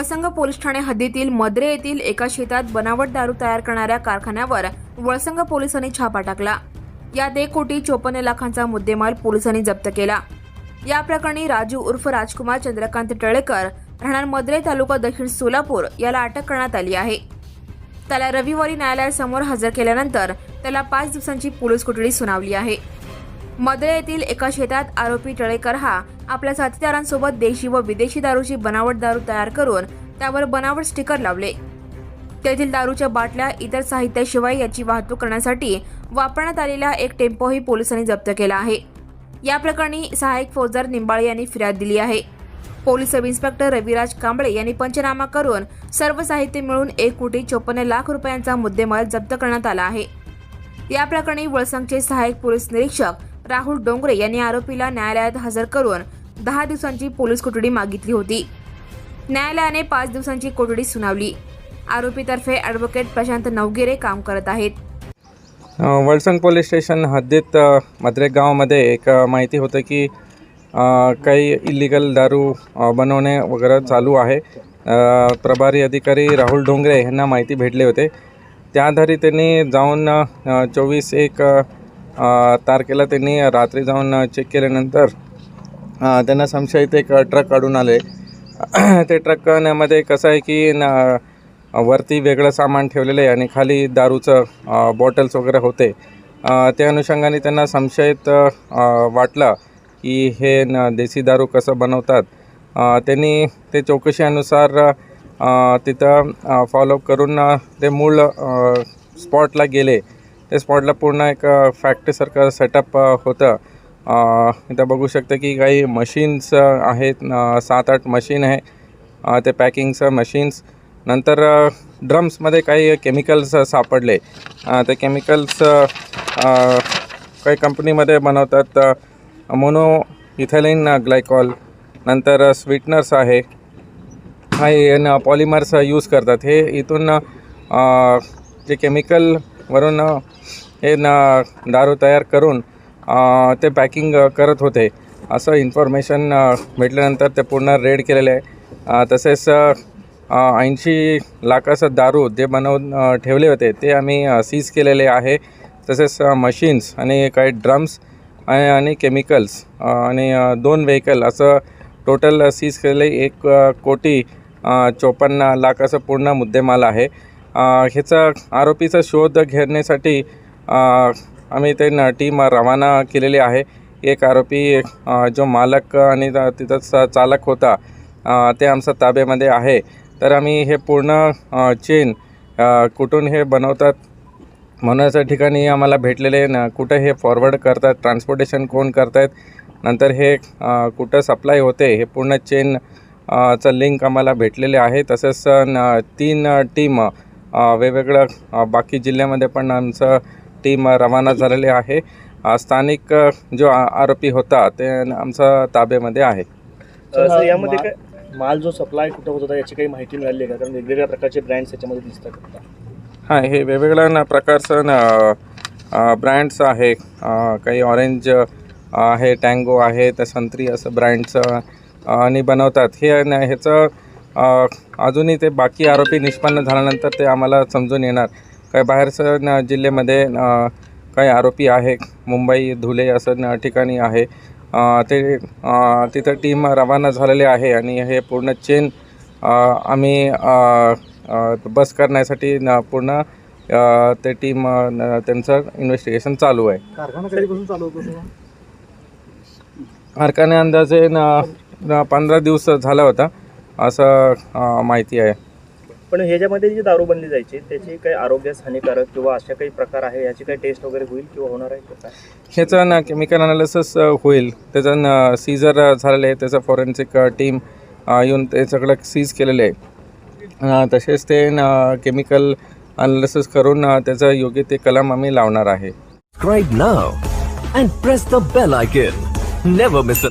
Valsang police Thane हद्दीतील मद्रे येथील एका शेतात बनावट दारू तयार करणाऱ्या कारखान्यावर वळसंग पोलिसांनी छापा टाकला। यात 1,54,00,000चा मुद्देमाल पोलिसांनी जप्त केला। या प्रकरणी राजू उर्फ राजकुमार चंद्रकांत टळेकर राहणार मद्रे तालुका दक्षिण सोलापूर याला अटक करण्यात आली आहे। त्याला रविवारी न्यायालयासमोर हजर केल्यानंतर त्याला 5 दिवसांची पोलीस कोठडी सुनावली आहे। मद्रे येथील एका शेतात आरोपी टळेकर हा आपल्या साथीदारांसोबत देशी व विदेशी दारूची बनावट दारू तयार करून त्यावर बनावट स्टिकर लावले। तेथील दारूच्या बाटल्या इतर साहित्याशिवाय याची वाहतूक करण्यासाठी वापरण्यात आलेला एक टेम्पोही पोलिसांनी जप्त केला आहे। या प्रकरणी सहाय्यक फौजदार निंबाळे यांनी फिर्याद दिली आहे। Police sub inspector Raviraj Kamble यांनी पंचनामा करून सर्व साहित्य मिळून 1,54,00,000 रुपयांचा मुद्देमाल जप्त करण्यात आला आहे। या प्रकरणी वळसंगचे सहाय्यक पोलीस निरीक्षक राहुल डोंगरे यांनी आरोपीला न्यायालयात हजर करून 10 दिवसांची पोलीस कोठडी मागितली होती। न्यायालयाने 5 दिवसांची कोठडी सुनावली। आरोपीतर्फे ॲडव्होकेट प्रशांत नवगिरे काम करत आहेत। वळसंग पोलीस स्टेशन हद्दीत मद्रे गावामध्ये एक माहिती होतं की काही इलिगल दारू बनवणे वगैरे चालू आहे। प्रभारी अधिकारी राहुल डोंगरे यांना माहिती भेटले होते। त्या आधारे त्यांनी जाऊन 24/1 तारखेला त्यांनी रात्री जाऊन चेक केल्यानंतर त्यांना संशयित एक ट्रक काढून आले। ते ट्रकमध्ये कसं आहे की वरती वेगळं सामान ठेवलेलं आहे आणि खाली दारूचं बॉटल्स वगैरे होते। त्या अनुषंगाने त्यांना संशयित वाटलं की हे देसी दारू कसं बनवतात। त्यांनी ते चौकशीनुसार तिथं फॉलोअप करून ते मूळ स्पॉटला गेले। ते स्पॉटला पूर्ण एक फॅक्टरीसारखं सेटअप होतं। इथं बघू शकता की काही मशीन्स आहेत, 7-8 मशीन आहे ते पॅकिंगचं मशीन्स। नंतर ड्रम्समध्ये काही केमिकल्स सापडले। ते केमिकल्स काही कंपनीमध्ये बनवतात, मोनो इथिलीन ग्लायकॉल, नंतर स्वीटनर्स आहे, काही पॉलिमर्स यूज करतात। हे इथून जे केमिकलवरून हे दारू तयार करून ते पॅकिंग करत होते असं इन्फॉर्मेशन भेटल्यानंतर ते पूर्ण रेड केलेले आहे। तसेच 80 लाखाचं दारू जे बनवून ठेवले होते ते आम्ही सीज केलेले आहे। तसेच मशीन्स आणि काही ड्रम्स आणि केमिकल्स आणि 2 व्हेकल असं टोटल सीज केलेले 1,54,00,000 पूर्ण मुद्देमाल आहे। ह्याचा आरोपीचा शोध घेण्यासाठी आम्ही ते टीम रवाना केलेली आहे। एक आरोपी जो मालक आणि तिथंच चालक होता ते आमच्या ताब्यामध्ये आहे। तर आम्ही हे पूर्ण चेन कुठून हे बनवतात म्हणण्याच्या ठिकाणी आम्हाला भेटलेले कुठं हे फॉरवर्ड करतात, ट्रान्सपोर्टेशन कोण करतायत, नंतर हे कुठं सप्लाय होते, हे पूर्ण चेन चं लिंक आम्हाला भेटलेले आहे। तसेच 3 टीम वेगवेगळ्या बाकी जिल्ह्यामध्ये पण आमचं टीम रवाना झालेले आहे। स्थानिक जो आरोपी होता ते आमच्या ताब्यामध्ये आहे। सर, यामध्ये काय माल जो सप्लाय कुठं होत होता याची काही माहिती मिळाली आहे का? कारण वेगवेगळ्या प्रकारचे ब्रँड्स याच्यामध्ये दिसतात। हां, हे वेगवेगळ्या प्रकारचं ब्रँड्स आहे। काही ऑरेंज आहे, टँगो आहे, तर संत्री असं ब्रँड्स आणि बनवतात। ह्याचं अजूनही ते बाकी आरोपी निष्पन्न झाल्यानंतर ते आम्हाला समजून येणार। काही बाहेरचं जिल्ह्यामध्ये काही आरोपी आहे, मुंबई, धुळे असं ठिकाणी आहे। ते तिथं टीम रवाना झालेले आहे आणि हे पूर्ण चेन आम्ही बस करण्यासाठी पूर्ण ते टीम त्यांचं इन्व्हेस्टिगेशन चालू आहे। कारखाना कधीपासून चालू होतो? कारखाने अंदाजे 15 दिवस झाला होता असं माहिती आहे। पण ह्याच्यामध्ये जी दारू बनली जायची त्याची काही आरोग्यास हानिकारक किंवा अशा काही प्रकार आहे याची काही टेस्ट वगैरे होईल किंवा होणार आहे का? ह्याचं केमिकल अनालिसिस होईल। त्याचं सीजर झालेलं आहे, त्याचं फॉरेन्सिक टीम येऊन ते सगळं सीज केलेलं आहे। तसेच ते केमिकल अनालिसिस करून त्याचं योग्य ते कलम आम्ही लावणार आहे। Subscribe now and press the bell icon. Never miss an